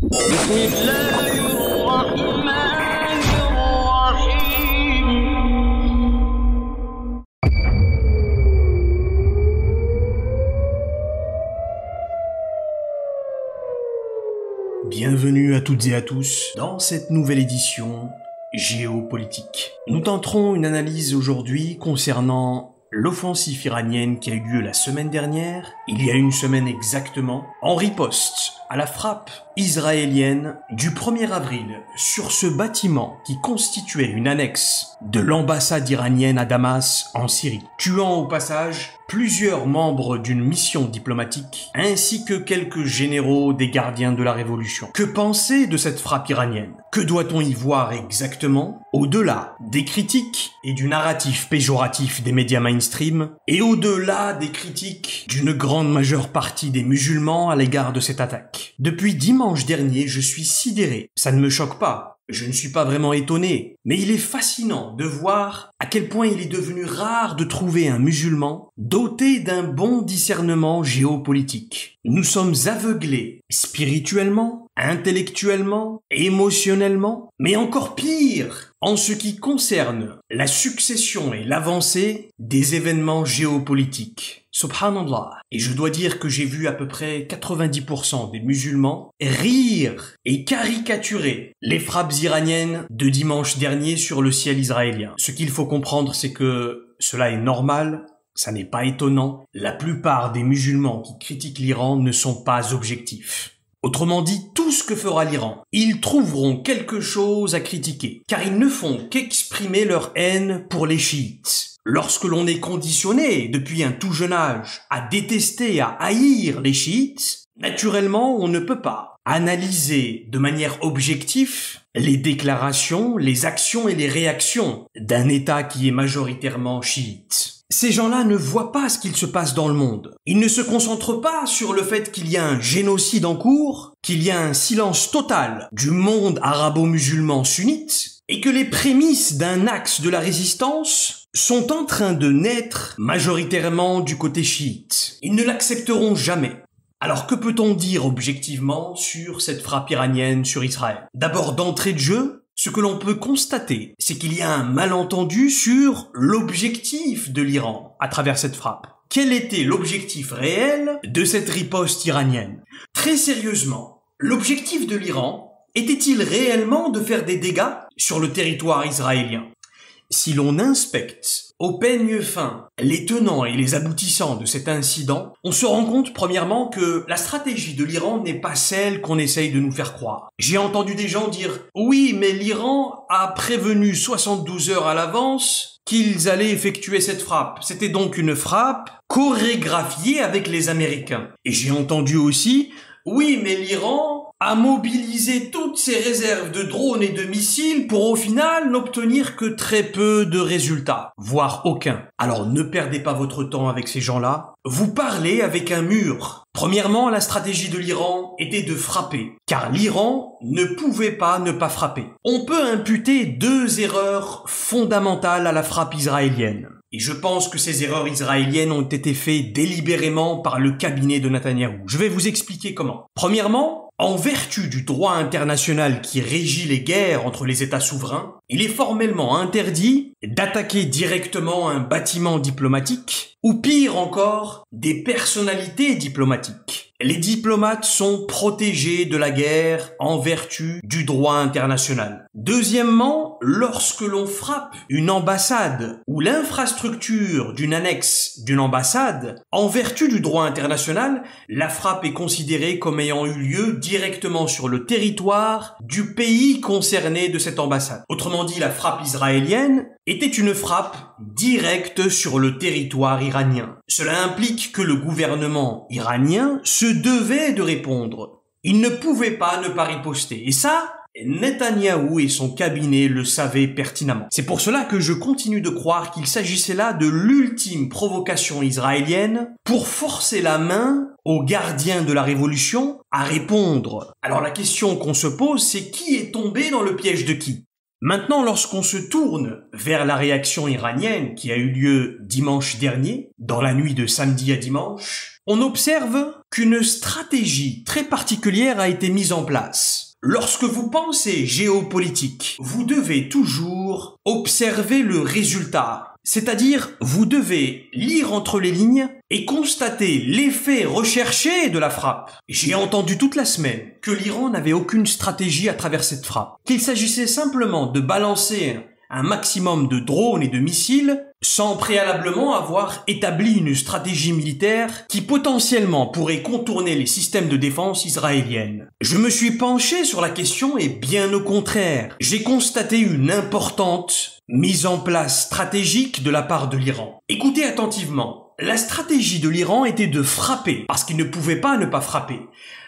بسم الله الرحمن الرحيم. Bienvenue à toutes et à tous dans cette nouvelle édition géopolitique. Nous tenterons une analyse aujourd'hui concernant l'offensive iranienne qui a eu lieu la semaine dernière, il y a une semaine exactement, en riposte à la frappe israélienne du 1er avril sur ce bâtiment qui constituait une annexe de l'ambassade iranienne à Damas en Syrie, tuant au passage plusieurs membres d'une mission diplomatique ainsi que quelques généraux des gardiens de la révolution. Que penser de cette frappe iranienne? Que doit-on y voir exactement? Au-delà des critiques et du narratif péjoratif des médias mainstream, et au-delà des critiques d'une grande majeure partie des musulmans à l'égard de cette attaque. Depuis dimanche dernier, je suis sidéré. Ça ne me choque pas. Je ne suis pas vraiment étonné, mais il est fascinant de voir à quel point il est devenu rare de trouver un musulman doté d'un bon discernement géopolitique. Nous sommes aveuglés spirituellement, intellectuellement, émotionnellement, mais encore pire en ce qui concerne la succession et l'avancée des événements géopolitiques. Subhanallah. Et je dois dire que j'ai vu à peu près 90% des musulmans rire et caricaturer les frappes iraniennes de dimanche dernier sur le ciel israélien. Ce qu'il faut comprendre, c'est que cela est normal, ça n'est pas étonnant. La plupart des musulmans qui critiquent l'Iran ne sont pas objectifs. Autrement dit, tout ce que fera l'Iran, ils trouveront quelque chose à critiquer, car ils ne font qu'exprimer leur haine pour les chiites. Lorsque l'on est conditionné, depuis un tout jeune âge, à détester, à haïr les chiites, naturellement, on ne peut pas analyser de manière objective les déclarations, les actions et les réactions d'un État qui est majoritairement chiite. Ces gens-là ne voient pas ce qu'il se passe dans le monde. Ils ne se concentrent pas sur le fait qu'il y a un génocide en cours, qu'il y a un silence total du monde arabo-musulman sunnite, et que les prémices d'un axe de la résistance sont en train de naître majoritairement du côté chiite. Ils ne l'accepteront jamais. Alors que peut-on dire objectivement sur cette frappe iranienne sur Israël? D'abord, d'entrée de jeu, ce que l'on peut constater, c'est qu'il y a un malentendu sur l'objectif de l'Iran à travers cette frappe. Quel était l'objectif réel de cette riposte iranienne? Très sérieusement, l'objectif de l'Iran était-il réellement de faire des dégâts sur le territoire israélien? Si l'on inspecte au peigne fin les tenants et les aboutissants de cet incident, on se rend compte premièrement que la stratégie de l'Iran n'est pas celle qu'on essaye de nous faire croire. J'ai entendu des gens dire « Oui, mais l'Iran a prévenu 72 heures à l'avance qu'ils allaient effectuer cette frappe. C'était donc une frappe chorégraphiée avec les Américains. » Et j'ai entendu aussi « Oui, mais l'Iran a mobilisé toutes ses réserves de drones et de missiles pour au final n'obtenir que très peu de résultats, voire aucun. » Alors ne perdez pas votre temps avec ces gens-là. Vous parlez avec un mur. Premièrement, la stratégie de l'Iran était de frapper, car l'Iran ne pouvait pas ne pas frapper. On peut imputer deux erreurs fondamentales à la frappe israélienne. Et je pense que ces erreurs israéliennes ont été faites délibérément par le cabinet de Netanyahou. Je vais vous expliquer comment. Premièrement, en vertu du droit international qui régit les guerres entre les États souverains, il est formellement interdit d'attaquer directement un bâtiment diplomatique, ou pire encore, des personnalités diplomatiques. Les diplomates sont protégés de la guerre en vertu du droit international. Deuxièmement, lorsque l'on frappe une ambassade ou l'infrastructure d'une annexe d'une ambassade, en vertu du droit international, la frappe est considérée comme ayant eu lieu directement sur le territoire du pays concerné de cette ambassade. Autrement dit, la frappe israélienne était une frappe directe sur le territoire iranien. Cela implique que le gouvernement iranien se devait de répondre. Il ne pouvait pas ne pas riposter. Et ça, Netanyahou et son cabinet le savaient pertinemment. C'est pour cela que je continue de croire qu'il s'agissait là de l'ultime provocation israélienne pour forcer la main aux gardiens de la révolution à répondre. Alors la question qu'on se pose, c'est qui est tombé dans le piège de qui? Maintenant, lorsqu'on se tourne vers la réaction iranienne qui a eu lieu dimanche dernier, dans la nuit de samedi à dimanche, on observe qu'une stratégie très particulière a été mise en place. Lorsque vous pensez géopolitique, vous devez toujours observer le résultat. C'est-à-dire, vous devez lire entre les lignes et constater l'effet recherché de la frappe. J'ai entendu toute la semaine que l'Iran n'avait aucune stratégie à travers cette frappe, qu'il s'agissait simplement de balancer un maximum de drones et de missiles sans préalablement avoir établi une stratégie militaire qui potentiellement pourrait contourner les systèmes de défense israéliennes. Je me suis penché sur la question et bien au contraire, j'ai constaté une importante mise en place stratégique de la part de l'Iran. Écoutez attentivement, la stratégie de l'Iran était de frapper, parce qu'il ne pouvait pas ne pas frapper,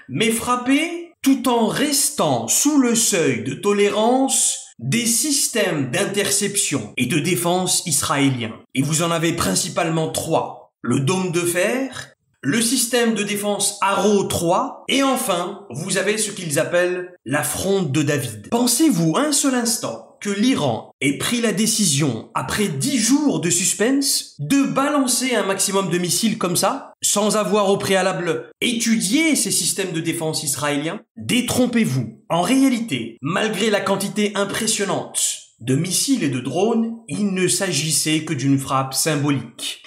mais frapper tout en restant sous le seuil de tolérance des systèmes d'interception et de défense israéliens. Et vous en avez principalement 3. Le dôme de fer, le système de défense Arrow 3, et enfin, vous avez ce qu'ils appellent la fronde de David. Pensez-vous un seul instant que l'Iran ait pris la décision, après 10 jours de suspense, de balancer un maximum de missiles comme ça, sans avoir au préalable étudié ces systèmes de défense israéliens? Détrompez-vous. En réalité, malgré la quantité impressionnante de missiles et de drones, il ne s'agissait que d'une frappe symbolique.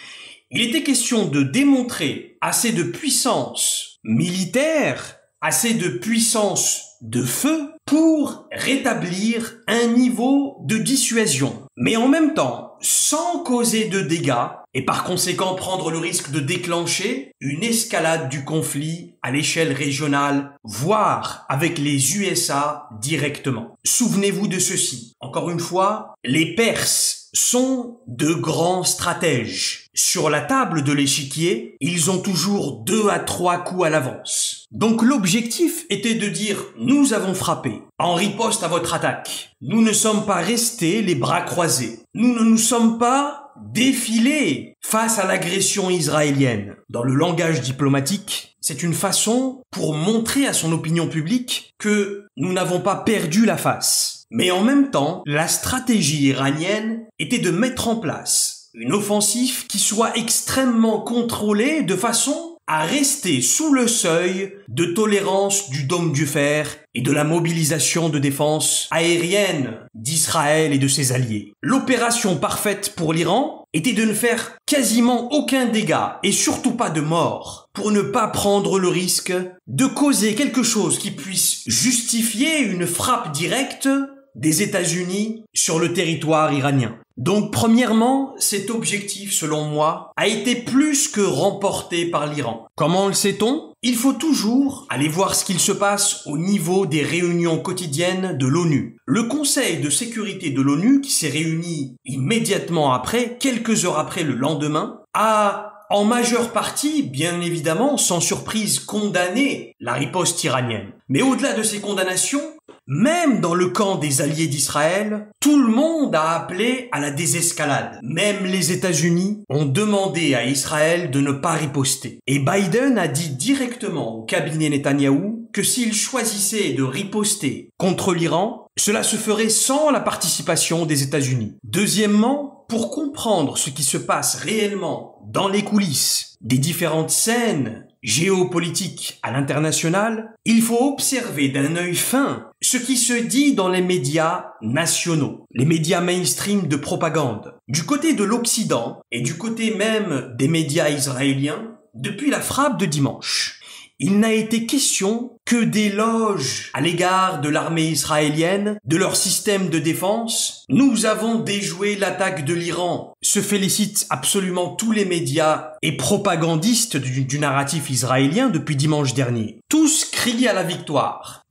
Il était question de démontrer assez de puissance militaire, assez de puissance de feu pour rétablir un niveau de dissuasion, mais en même temps sans causer de dégâts et par conséquent prendre le risque de déclencher une escalade du conflit à l'échelle régionale, voire avec les USA directement. Souvenez-vous de ceci. Encore une fois, les Perses sont de grands stratèges. Sur la table de l'échiquier, ils ont toujours 2 à 3 coups à l'avance. Donc l'objectif était de dire « Nous avons frappé, en riposte à votre attaque. Nous ne sommes pas restés les bras croisés. Nous ne nous sommes pas défilés face à l'agression israélienne. » Dans le langage diplomatique, c'est une façon pour montrer à son opinion publique que nous n'avons pas perdu la face. Mais en même temps, la stratégie iranienne était de mettre en place une offensive qui soit extrêmement contrôlée de façon à rester sous le seuil de tolérance du dôme du fer et de la mobilisation de défense aérienne d'Israël et de ses alliés. L'opération parfaite pour l'Iran était de ne faire quasiment aucun dégât et surtout pas de mort pour ne pas prendre le risque de causer quelque chose qui puisse justifier une frappe directe des États-Unis sur le territoire iranien. Donc premièrement, cet objectif, selon moi, a été plus que remporté par l'Iran. Comment le sait-on? Il faut toujours aller voir ce qu'il se passe au niveau des réunions quotidiennes de l'ONU. Le Conseil de sécurité de l'ONU, qui s'est réuni immédiatement après, quelques heures après le lendemain, a en majeure partie, bien évidemment, sans surprise, condamné la riposte iranienne. Mais au-delà de ces condamnations, même dans le camp des alliés d'Israël, tout le monde a appelé à la désescalade. Même les États-Unis ont demandé à Israël de ne pas riposter. Et Biden a dit directement au cabinet Netanyahou que s'il choisissait de riposter contre l'Iran, cela se ferait sans la participation des États-Unis. Deuxièmement, pour comprendre ce qui se passe réellement dans les coulisses des différentes scènes géopolitique à l'international, il faut observer d'un œil fin ce qui se dit dans les médias nationaux, les médias mainstream de propagande. Du côté de l'Occident et du côté même des médias israéliens, depuis la frappe de dimanche, il n'a été question que d'éloges à l'égard de l'armée israélienne, de leur système de défense. Nous avons déjoué l'attaque de l'Iran. Se félicitent absolument tous les médias et propagandistes du narratif israélien depuis dimanche dernier. Tous crient à la victoire.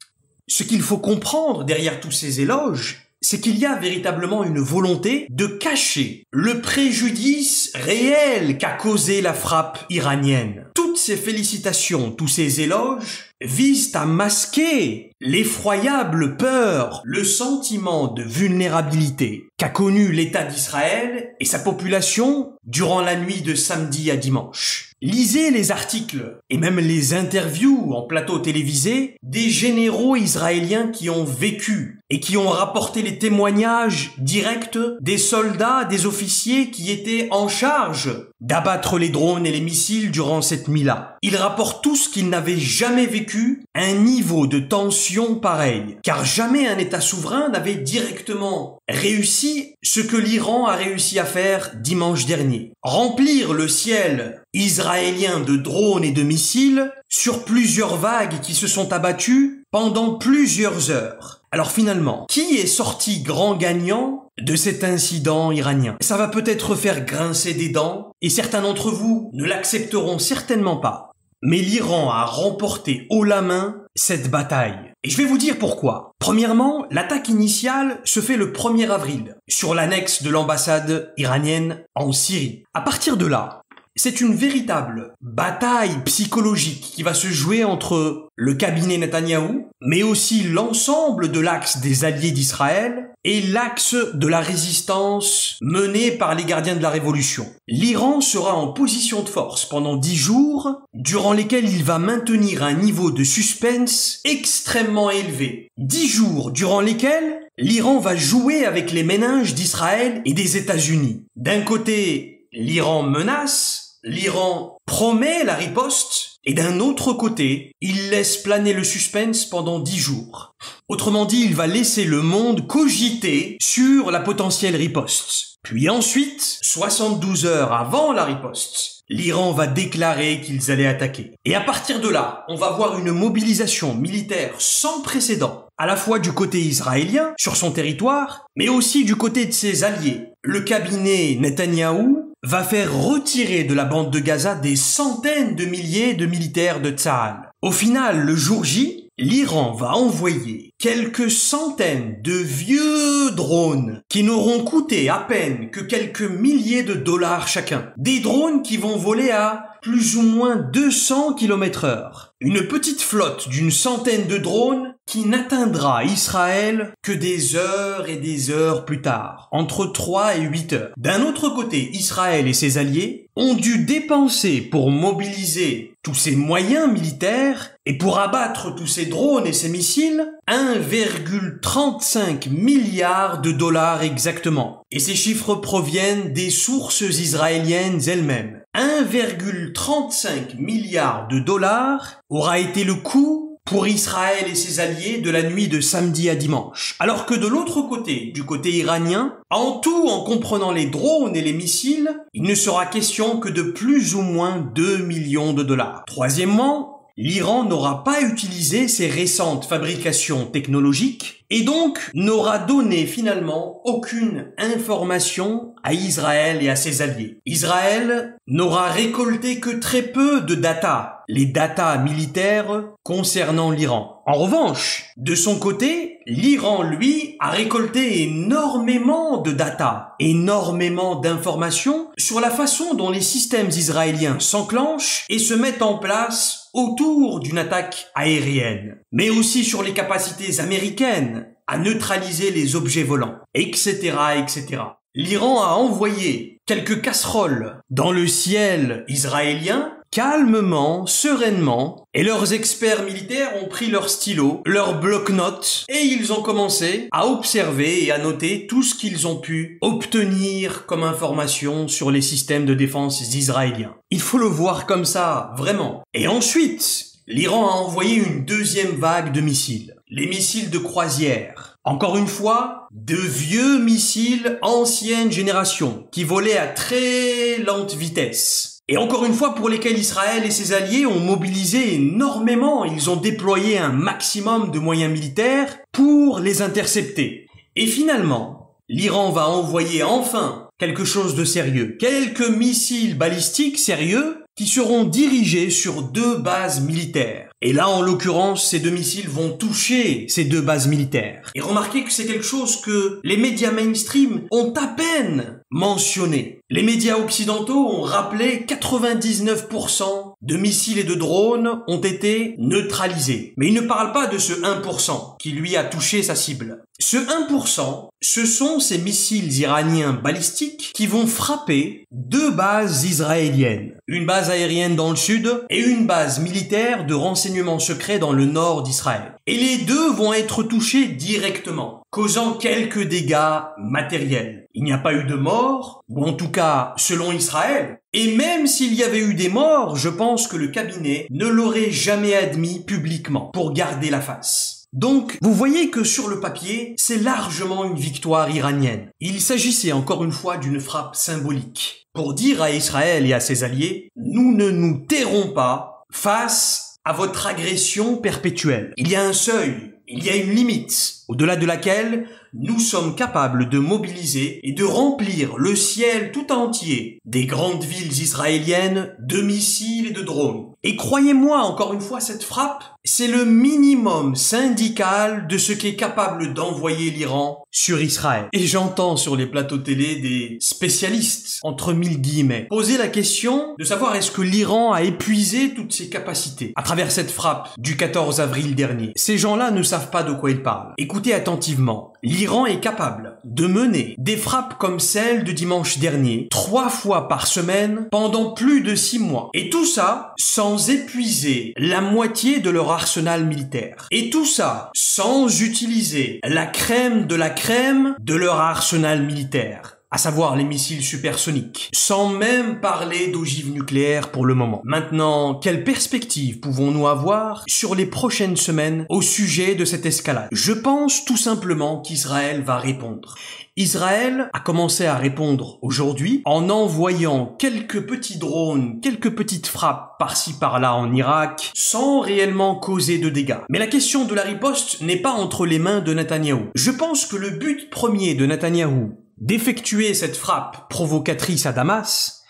Ce qu'il faut comprendre derrière tous ces éloges, c'est qu'il y a véritablement une volonté de cacher le préjudice réel qu'a causé la frappe iranienne. Toutes ces félicitations, tous ces éloges visent à masquer l'effroyable peur, le sentiment de vulnérabilité qu'a connu l'État d'Israël et sa population durant la nuit de samedi à dimanche. Lisez les articles et même les interviews en plateau télévisé des généraux israéliens qui ont vécu et qui ont rapporté les témoignages directs des soldats, des officiers qui étaient en charge d'abattre les drones et les missiles durant cette nuit-là. Ils rapportent tous qu'ils n'avaient jamais vécu un niveau de tension pareil, car jamais un État souverain n'avait directement réussi ce que l'Iran a réussi à faire dimanche dernier. Remplir le ciel israélien de drones et de missiles sur plusieurs vagues qui se sont abattues pendant plusieurs heures. Alors finalement, qui est sorti grand gagnant de cet incident iranien? Ça va peut-être faire grincer des dents, et certains d'entre vous ne l'accepteront certainement pas. Mais l'Iran a remporté haut la main cette bataille. Et je vais vous dire pourquoi. Premièrement, l'attaque initiale se fait le 1er avril, sur l'annexe de l'ambassade iranienne en Syrie. À partir de là, c'est une véritable bataille psychologique qui va se jouer entre le cabinet Netanyahou, mais aussi l'ensemble de l'axe des alliés d'Israël et l'axe de la résistance menée par les gardiens de la révolution. L'Iran sera en position de force pendant 10 jours, durant lesquels il va maintenir un niveau de suspense extrêmement élevé. 10 jours durant lesquels l'Iran va jouer avec les méninges d'Israël et des États-Unis. D'un côté, l'Iran menace, l'Iran promet la riposte, et d'un autre côté, il laisse planer le suspense pendant 10 jours. Autrement dit, il va laisser le monde cogiter sur la potentielle riposte. Puis ensuite, 72 heures avant la riposte, l'Iran va déclarer qu'ils allaient attaquer. Et à partir de là, on va voir une mobilisation militaire sans précédent, à la fois du côté israélien, sur son territoire, mais aussi du côté de ses alliés. Le cabinet Netanyahou va faire retirer de la bande de Gaza des centaines de milliers de militaires de Tsahal. Au final, le jour J, l'Iran va envoyer quelques centaines de vieux drones qui n'auront coûté à peine que quelques milliers de dollars chacun. Des drones qui vont voler à plus ou moins 200 km/h. Une petite flotte d'une centaine de drones qui n'atteindra Israël que des heures et des heures plus tard, entre 3 et 8 heures. D'un autre côté, Israël et ses alliés ont dû dépenser pour mobiliser tous ces moyens militaires et pour abattre tous ces drones et ces missiles 1,35 milliard de dollars exactement. Et ces chiffres proviennent des sources israéliennes elles-mêmes. 1,35 milliard de dollars aura été le coût pour Israël et ses alliés de la nuit de samedi à dimanche. Alors que de l'autre côté, du côté iranien, en tout, en comprenant les drones et les missiles, il ne sera question que de plus ou moins 2 millions de dollars. Troisièmement, l'Iran n'aura pas utilisé ses récentes fabrications technologiques et donc n'aura donné finalement aucune information à Israël et à ses alliés. Israël n'aura récolté que très peu de data, les data militaires concernant l'Iran. En revanche, de son côté, l'Iran, lui, a récolté énormément de data, énormément d'informations sur la façon dont les systèmes israéliens s'enclenchent et se mettent en place autour d'une attaque aérienne, mais aussi sur les capacités américaines à neutraliser les objets volants, etc., etc. L'Iran a envoyé quelques casseroles dans le ciel israélien, calmement, sereinement, et leurs experts militaires ont pris leurs stylos, leurs bloc-notes, et ils ont commencé à observer et à noter tout ce qu'ils ont pu obtenir comme information sur les systèmes de défense israéliens. Il faut le voir comme ça, vraiment. Et ensuite, l'Iran a envoyé une deuxième vague de missiles. Les missiles de croisière. Encore une fois, de vieux missiles ancienne génération, qui volaient à très lente vitesse. Et encore une fois, pour lesquels Israël et ses alliés ont mobilisé énormément, ils ont déployé un maximum de moyens militaires pour les intercepter. Et finalement, l'Iran va envoyer enfin quelque chose de sérieux. Quelques missiles balistiques sérieux qui seront dirigés sur 2 bases militaires. Et là, en l'occurrence, ces 2 missiles vont toucher ces 2 bases militaires. Et remarquez que c'est quelque chose que les médias mainstream ont à peine mentionné. Les médias occidentaux ont rappelé 99% de missiles et de drones ont été neutralisés. Mais ils ne parlent pas de ce 1% qui lui a touché sa cible. Ce 1%, ce sont ces missiles iraniens balistiques qui vont frapper 2 bases israéliennes. une base aérienne dans le sud et une base militaire de renseignement secret dans le nord d'Israël. Et les deux vont être touchés directement, causant quelques dégâts matériels. Il n'y a pas eu de morts, ou en tout cas selon Israël, et même s'il y avait eu des morts, je pense que le cabinet ne l'aurait jamais admis publiquement pour garder la face. Donc, vous voyez que sur le papier, c'est largement une victoire iranienne. Il s'agissait encore une fois d'une frappe symbolique pour dire à Israël et à ses alliés, nous ne nous tairons pas face à votre agression perpétuelle. Il y a un seuil, il y a une limite, au-delà de laquelle nous sommes capables de mobiliser et de remplir le ciel tout entier des grandes villes israéliennes de missiles et de drones. Et croyez-moi, encore une fois, cette frappe, c'est le minimum syndical de ce qu'est capable d'envoyer l'Iran sur Israël. Et j'entends sur les plateaux télé des spécialistes, entre mille guillemets, poser la question de savoir est-ce que l'Iran a épuisé toutes ses capacités à travers cette frappe du 14 avril dernier. Ces gens-là ne savent pas de quoi ils parlent. Écoutez attentivement. L'Iran est capable de mener des frappes comme celle de dimanche dernier, 3 fois par semaine, pendant plus de 6 mois. Et tout ça sans épuiser la moitié de leur arsenal militaire. Et tout ça sans utiliser la crème de leur arsenal militaire, à savoir les missiles supersoniques, sans même parler d'ogives nucléaires pour le moment. Maintenant, quelle perspective pouvons-nous avoir sur les prochaines semaines au sujet de cette escalade? Je pense tout simplement qu'Israël va répondre. Israël a commencé à répondre aujourd'hui en envoyant quelques petits drones, quelques petites frappes par-ci par-là en Irak, sans réellement causer de dégâts. Mais la question de la riposte n'est pas entre les mains de Netanyahou. Je pense que le but premier de Netanyahou d'effectuer cette frappe provocatrice à Damas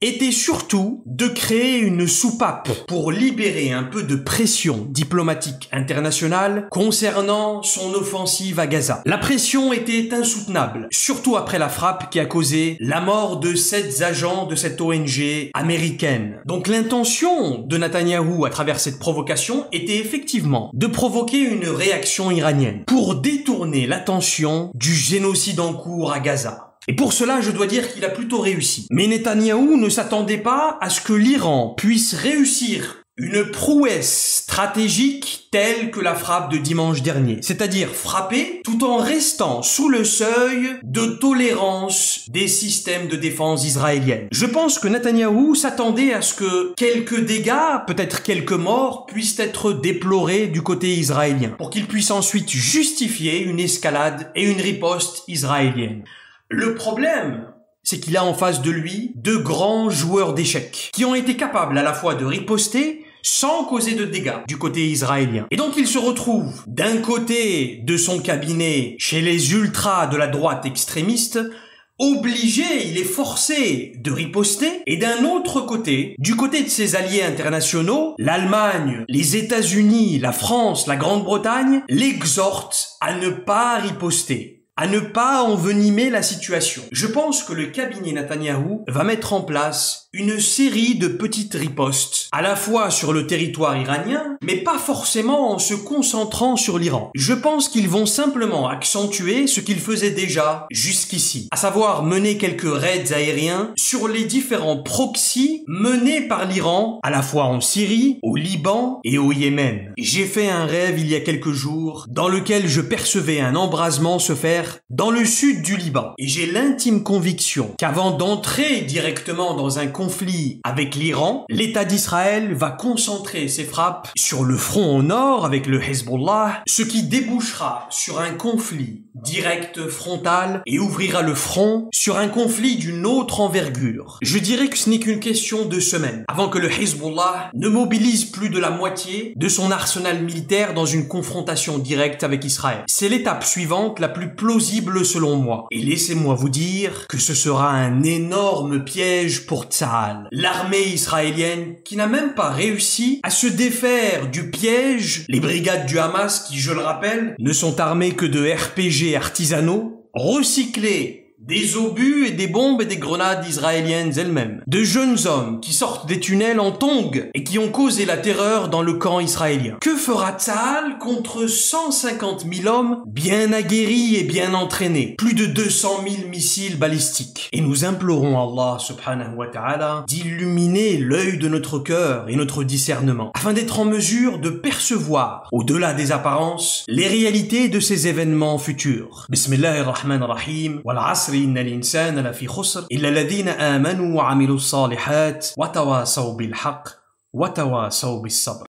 était surtout de créer une soupape pour libérer un peu de pression diplomatique internationale concernant son offensive à Gaza. La pression était insoutenable, surtout après la frappe qui a causé la mort de 7 agents de cette ONG américaine. Donc l'intention de Netanyahou à travers cette provocation était effectivement de provoquer une réaction iranienne pour détourner l'attention du génocide en cours à Gaza. Et pour cela, je dois dire qu'il a plutôt réussi. Mais Netanyahou ne s'attendait pas à ce que l'Iran puisse réussir une prouesse stratégique telle que la frappe de dimanche dernier. C'est-à-dire frapper tout en restant sous le seuil de tolérance des systèmes de défense israéliennes. Je pense que Netanyahou s'attendait à ce que quelques dégâts, peut-être quelques morts, puissent être déplorés du côté israélien, pour qu'il puisse ensuite justifier une escalade et une riposte israélienne. Le problème, c'est qu'il a en face de lui de grands joueurs d'échecs qui ont été capables à la fois de riposter sans causer de dégâts du côté israélien. Et donc il se retrouve d'un côté de son cabinet chez les ultras de la droite extrémiste, obligé, il est forcé de riposter, et d'un autre côté, du côté de ses alliés internationaux, l'Allemagne, les États-Unis, la France, la Grande-Bretagne, l'exhortent à ne pas riposter, à ne pas envenimer la situation. Je pense que le cabinet Netanyahou va mettre en place une série de petites ripostes, à la fois sur le territoire iranien, mais pas forcément en se concentrant sur l'Iran. Je pense qu'ils vont simplement accentuer ce qu'ils faisaient déjà jusqu'ici, à savoir mener quelques raids aériens sur les différents proxys menés par l'Iran, à la fois en Syrie, au Liban et au Yémen. J'ai fait un rêve il y a quelques jours, dans lequel je percevais un embrasement se faire dans le sud du Liban. Et j'ai l'intime conviction qu'avant d'entrer directement dans un conflit avec l'Iran, l'État d'Israël va concentrer ses frappes sur le front au nord avec le Hezbollah, ce qui débouchera sur un conflit direct frontal et ouvrira le front sur un conflit d'une autre envergure. Je dirais que ce n'est qu'une question de semaines avant que le Hezbollah ne mobilise plus de la moitié de son arsenal militaire dans une confrontation directe avec Israël. C'est l'étape suivante la plus plausible selon moi. Et laissez-moi vous dire que ce sera un énorme piège pour Tsahal, l'armée israélienne qui n'a même pas réussi à se défaire du piège. Les brigades du Hamas qui, je le rappelle, ne sont armées que de RPG artisanaux, recyclés des obus et des bombes et des grenades israéliennes elles-mêmes, de jeunes hommes qui sortent des tunnels en tongs et qui ont causé la terreur dans le camp israélien. Que fera Tsahal contre 150 000 hommes bien aguerris et bien entraînés, plus de 200 000 missiles balistiques? Et nous implorons Allah subhanahu wa ta'ala d'illuminer l'œil de notre cœur et notre discernement, afin d'être en mesure de percevoir, au-delà des apparences, les réalités de ces événements futurs. Bismillahirrahmanirrahim. Wal asri innal insana lafi khusr illa alladhina amanu wa amilus salihat wa tawasaw bil haqq wa tawasaw bis sabr.